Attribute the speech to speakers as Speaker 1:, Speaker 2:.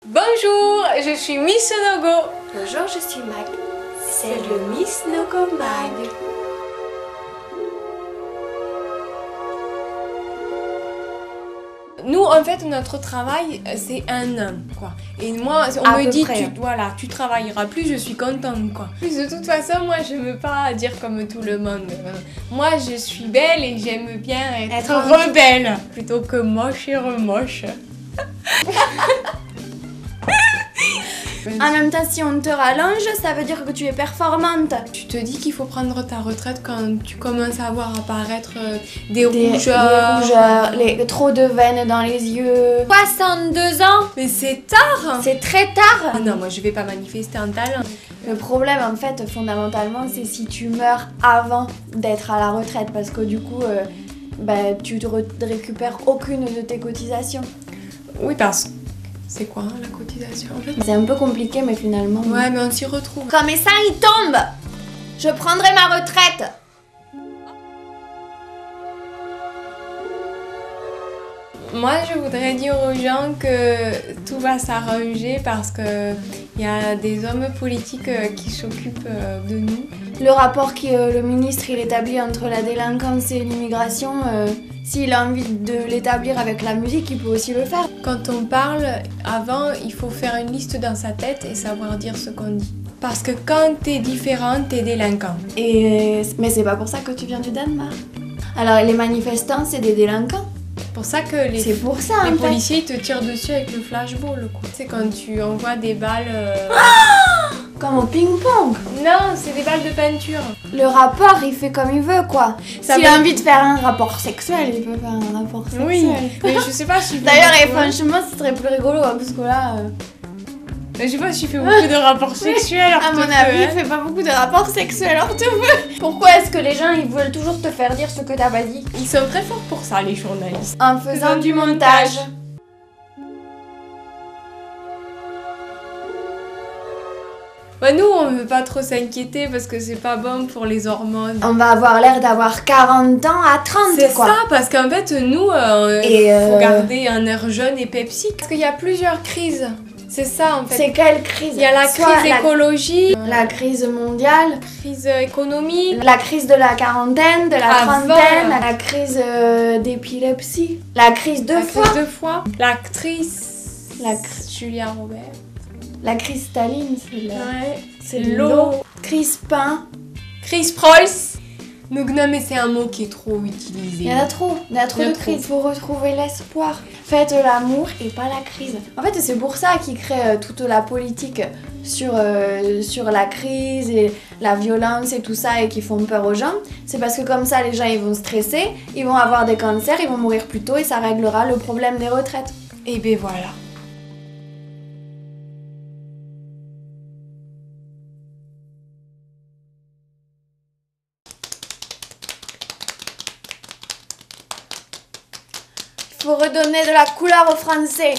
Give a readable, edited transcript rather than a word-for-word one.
Speaker 1: Bonjour, je suis Miss Nogo.
Speaker 2: Bonjour, je suis Mag. C'est le Miss Nogo Mag.
Speaker 1: Nous, en fait, notre travail, c'est un an, quoi. Et moi, on me dit, tu travailleras plus, je suis contente, quoi. Plus, de toute façon, moi, je veux pas dire comme tout le monde. Moi, je suis belle et j'aime bien être rebelle, plutôt que moche et remoche.
Speaker 2: En même temps, si on te rallonge, ça veut dire que tu es performante.
Speaker 1: Tu te dis qu'il faut prendre ta retraite quand tu commences à voir apparaître des rougeurs,
Speaker 2: trop de veines dans les yeux. 62 ans.
Speaker 1: Mais c'est tard.
Speaker 2: C'est très tard.
Speaker 1: Ah non, moi je vais pas manifester en talent.
Speaker 2: Le problème, en fait, fondamentalement, c'est si tu meurs avant d'être à la retraite, parce que du coup, tu ne récupères aucune de tes cotisations.
Speaker 1: Oui, parce que c'est quoi la cotisation en fait?
Speaker 2: C'est un peu compliqué, mais finalement...
Speaker 1: Ouais, mais on s'y retrouve.
Speaker 2: Quand mes seins ils tombent, je prendrai ma retraite.
Speaker 1: Moi, je voudrais dire aux gens que tout va s'arranger parce que il y a des hommes politiques qui s'occupent de nous.
Speaker 2: Le rapport que le ministre il établit entre la délinquance et l'immigration, s'il a envie de l'établir avec la musique, il peut aussi le faire.
Speaker 1: Quand on parle, avant, il faut faire une liste dans sa tête et savoir dire ce qu'on dit. Parce que quand t'es différent, t'es délinquant.
Speaker 2: Mais c'est pas pour ça que tu viens du Danemark. Alors les manifestants, c'est des délinquants.
Speaker 1: C'est pour ça que les policiers ils te tirent dessus avec le flashball, quoi. C'est quand tu envoies des balles...
Speaker 2: Comme au ping-pong.
Speaker 1: Non, c'est des balles de peinture.
Speaker 2: Le rapport, il fait comme il veut, quoi. S'il a envie de faire un rapport sexuel, il peut faire un rapport sexuel.
Speaker 1: Oui, mais je sais pas si...
Speaker 2: D'ailleurs, franchement, ce serait plus rigolo, hein, parce que là...
Speaker 1: Je sais pas si tu fais beaucoup de rapports sexuels.
Speaker 2: À mon avis, il fait pas beaucoup de rapports sexuels orthophones. Pourquoi est-ce que les gens, ils veulent toujours te faire dire ce que t'as pas dit?
Speaker 1: Ils sont très forts pour ça, les journalistes.
Speaker 2: En faisant du montage.
Speaker 1: Bah nous, on veut pas trop s'inquiéter parce que c'est pas bon pour les hormones.
Speaker 2: On va avoir l'air d'avoir 40 ans à 30,
Speaker 1: c'est
Speaker 2: quoi.
Speaker 1: C'est ça, parce qu'en fait, nous, faut garder un air jeune et pepsi. Parce qu'il y a plusieurs crises. C'est ça, en fait.
Speaker 2: C'est quelle crise?
Speaker 1: Il y a la crise écologique,
Speaker 2: la crise mondiale,
Speaker 1: la crise économique,
Speaker 2: la crise de la quarantaine, de la trentaine, la crise d'épilepsie, la crise de foie,
Speaker 1: l'actrice Julia Robert.
Speaker 2: La crise Staline, c'est
Speaker 1: l'eau.
Speaker 2: Crispin.
Speaker 1: Chris Preuss. Donc non mais c'est un mot qui est trop utilisé.
Speaker 2: Il y en a trop de crises. Il faut retrouver l'espoir. Faites l'amour et pas la crise. En fait c'est pour ça qu'ils créent toute la politique sur la crise et la violence et tout ça et qui font peur aux gens. C'est parce que comme ça les gens ils vont stresser, ils vont avoir des cancers, ils vont mourir plus tôt et ça réglera le problème des retraites.
Speaker 1: Et ben voilà.
Speaker 2: Il faut redonner de la couleur aux Français.